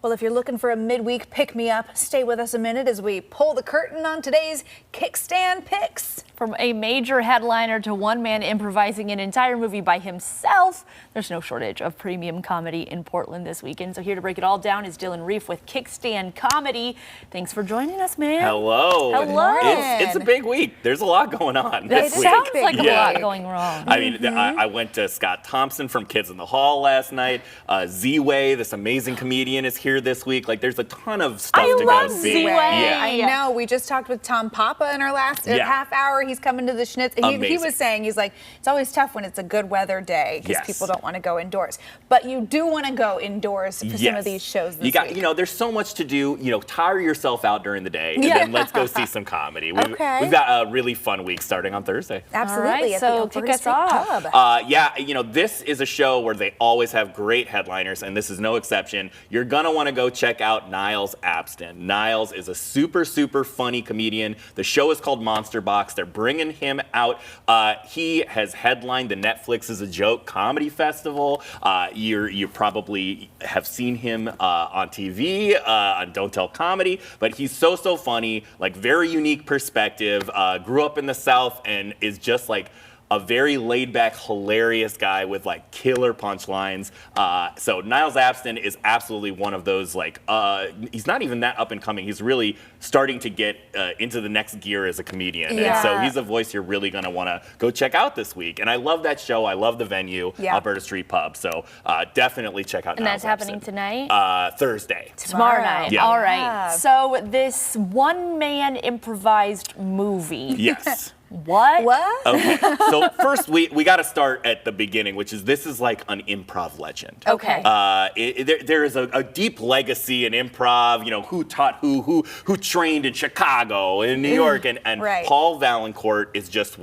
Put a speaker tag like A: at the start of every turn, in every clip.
A: Well, if you're looking for a midweek pick-me-up, stay with us a minute as we pull the curtain on today's Kickstand Picks.
B: From a major headliner to one man improvising an entire movie by himself, there's no shortage of premium comedy in Portland this weekend. So here to break it all down is Dylan Reef with Kickstand Comedy. Thanks for joining us, man.
C: Hello.
B: Hello.
C: It's a big week. There's a lot going on this week.
B: Sounds like a
C: Yeah.
B: lot going wrong.
C: I mean, I went to Scott Thompson from Kids in the Hall last night. Z-Way, this amazing comedian, is here this week. Like, there's a ton of stuff to go see.
B: Z-Way.
C: Yeah.
A: I know. We just talked with Tom Papa in our last half hour. He's coming to the Schnitz. He was saying, he's like, it's always tough when it's a good weather day because people don't want to go indoors. But you do want to go indoors for some of these shows this week.
C: You know, there's so much to do. You know, tire yourself out during the day, and then let's go see some comedy. We've got a really fun week starting on Thursday.
A: Absolutely.
B: All right, so kick us off.
C: You know, this is a show where they always have great headliners, and this is no exception. You're gonna want to go check out Niles Abston. Niles is a super, super funny comedian. The show is called Monster Box. They're bringing him out. He has headlined the Netflix is a Joke Comedy Festival. You probably have seen him on TV, on Don't Tell Comedy, but he's so funny, like very unique perspective, grew up in the South and is just like a very laid-back, hilarious guy with like killer punchlines. So Niles Abston is absolutely one of those, like, he's not even that up and coming. He's really starting to get into the next gear as a comedian.
A: Yeah.
C: And so he's a voice you're really gonna wanna go check out this week. And I love that show. I love the venue, Alberta Street Pub. So definitely check out
B: And
C: Niles
B: that's happening
C: Abston.
B: tonight?
C: Thursday.
B: Tomorrow night.
C: Yeah.
B: All right.
A: Yeah.
B: So this one-man improvised movie.
C: Yes.
B: What?
C: Okay, so first we got to start at the beginning, which is this is like an improv legend.
B: Okay.
C: There is a deep legacy in improv. You know, who taught who trained in Chicago and New York, and Paul Valancourt is just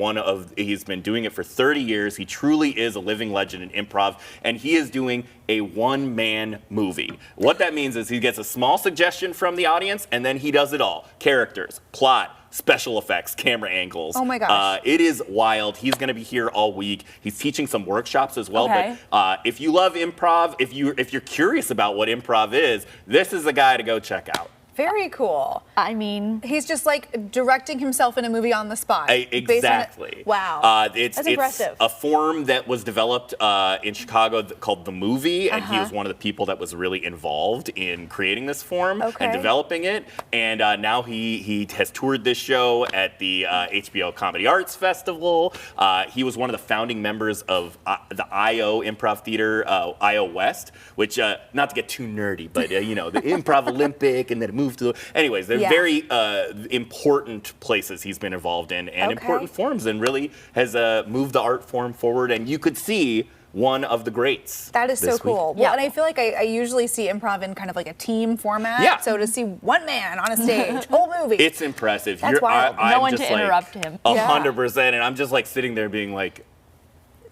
C: he's been doing it for 30 years. He truly is a living legend in improv, and he is doing a one-man movie. What that means is he gets a small suggestion from the audience, and then he does it all. Characters, plot, special effects, camera angles.
A: Oh my gosh.
C: It is wild. He's going to be here all week. He's teaching some workshops as well.
B: Okay.
C: But if you love improv, if you're curious about what improv is, this is the guy to go check out.
A: Very cool.
B: I mean,
A: he's just like directing himself in a movie on the spot.
C: Exactly.
A: Wow.
C: It's
A: impressive.
C: a form that was developed in Chicago called The Movie, and he was one of the people that was really involved in creating this form and developing it. And now he has toured this show at the HBO Comedy Arts Festival. He was one of the founding members of the IO Improv Theater, IO West, which, not to get too nerdy, but you know, the Improv Olympic, and then it moved to, anyways, they're very important places he's been involved in, and important forms, and really has moved the art form forward. And you could see one of the greats.
A: That is so cool.
C: Week.
A: Well, and I feel like I usually see improv in kind of like a team format.
C: Yeah.
A: So to see one man on a stage, whole movie.
C: It's impressive.
A: That's wild.
B: No one to interrupt him.
C: 100%, and I'm just like sitting there being like,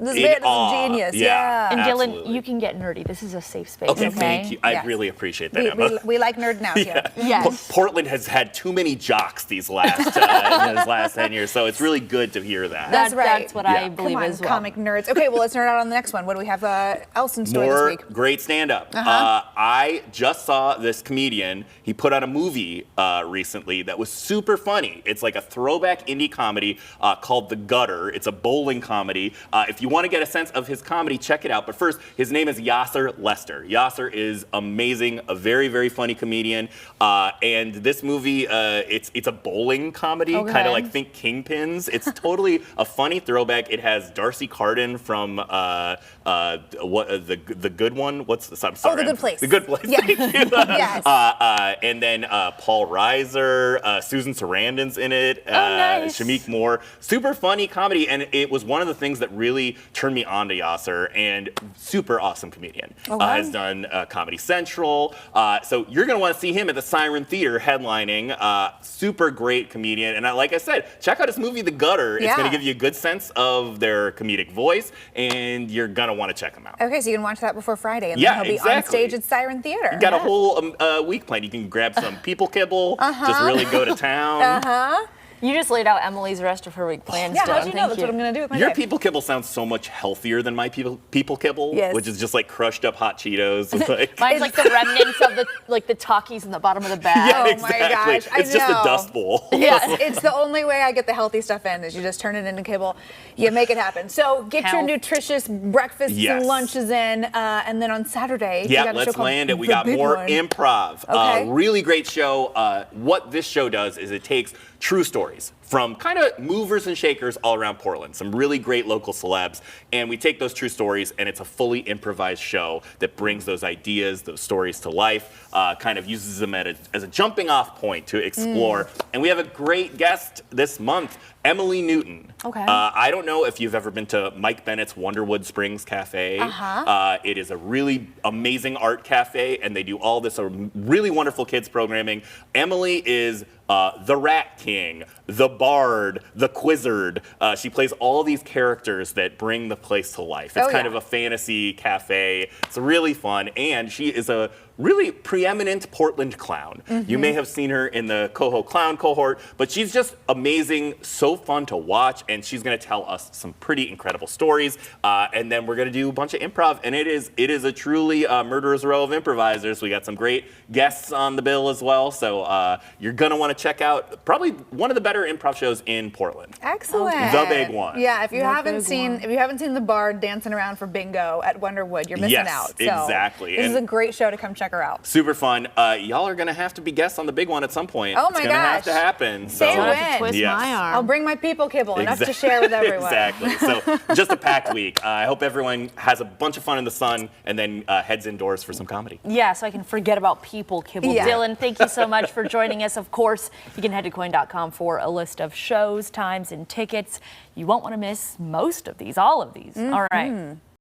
A: This man is a genius. Yeah.
B: And
C: absolutely.
B: Dylan, you can get nerdy. This is a safe space.
C: Okay, thank you. I really appreciate that, Emma.
A: We like nerding out here.
B: Yes.
C: Portland has had too many jocks these last 10 years, so it's really good to hear that.
A: That's right.
B: That's what I believe
A: Come on,
B: as well.
A: comic nerds. Okay, well, let's nerd out on the next one. What do we have else in store this week?
C: Great stand-up. I just saw this comedian. He put out a movie recently that was super funny. It's like a throwback indie comedy called The Gutter. It's a bowling comedy. If you want to get a sense of his comedy, check it out. But first, his name is Yasser Lester. Yasser is amazing, a very, very funny comedian. And this movie, it's a bowling comedy, kind of like think Kingpins. It's totally a funny throwback. It has Darcy Carden from the Good One. I'm sorry.
A: Oh, The Good Place.
C: The Good Place.
A: Yeah.
C: Thank you.
A: Yes.
C: And then Paul Reiser, Susan Sarandon's in it.
B: Nice.
C: Shamik Moore. Super funny comedy, and it was one of the things that really turned me on to Yasser, and super awesome comedian. Has done Comedy Central. So you're going to want to see him at the Siren Theater headlining. Super great comedian. And like I said, check out his movie, The Gutter. It's going to give you a good sense of their comedic voice, and you're going to want to check him out.
A: Okay, so you can watch that before Friday, and then he'll be on stage at Siren Theater.
C: You got a whole week planned. You can grab some people kibble, just really go to town.
B: You just laid out Emily's rest of her week plans.
A: Yeah, how'd you know that's what I'm going to do with my
C: Your
A: day?
C: people kibble sounds so much healthier than my people kibble, which is just like crushed up hot Cheetos. With like
B: Mine's like the remnants of the Takis in the bottom of the bag.
C: Yeah, exactly.
A: Oh my gosh,
C: it's just a dust bowl.
A: Yes, it's the only way I get the healthy stuff in is you just turn it into kibble. You make it happen. So get your nutritious breakfasts and lunches in, and then on Saturday,
C: yeah, let's land it. We got more improv.
A: Okay.
C: Really great show. What this show does is it takes true stories from kind of movers and shakers all around Portland, some really great local celebs, and we take those true stories and it's a fully improvised show that brings those ideas, those stories to life, kind of uses them as a jumping off point to explore. And we have a great guest this month, Emily Newton.
B: Okay.
C: I don't know if you've ever been to Mike Bennett's Wonderwood Springs Cafe. It is a really amazing art cafe, and they do all this really wonderful kids programming. Emily is the Rat King, the Bard, the Quizzard. She plays all these characters that bring the place to life. It's kind of a fantasy cafe. It's really fun, and she is a really preeminent Portland clown. You may have seen her in the Coho Clown cohort, but she's just amazing, so fun to watch, and she's going to tell us some pretty incredible stories. And then we're going to do a bunch of improv, and it is a truly murderer's row of improvisers. We got some great guests on the bill as well, so you're going to want to check out probably one of the better improv shows in Portland.
A: Excellent.
C: The big one.
A: Yeah, if you haven't seen the Bard dancing around for bingo at Wonderwood, you're missing out. So
C: exactly.
A: This is a great show to come check her out.
C: Super fun. Y'all are going to have to be guests on the big one at some point.
A: Oh my gosh.
C: It's going to have to happen.
A: Say
B: I'll
A: when.
B: have to twist my arm.
A: I'll bring my people kibble, enough to share with everyone.
C: Exactly. So just a packed week. I hope everyone has a bunch of fun in the sun and then heads indoors for some comedy.
B: Yeah, so I can forget about people kibble.
A: Yeah.
B: Dylan, thank you so much for joining us. Of course, you can head to coin.com for a list of shows, times, and tickets. You won't want to miss most of these, all of these. All right.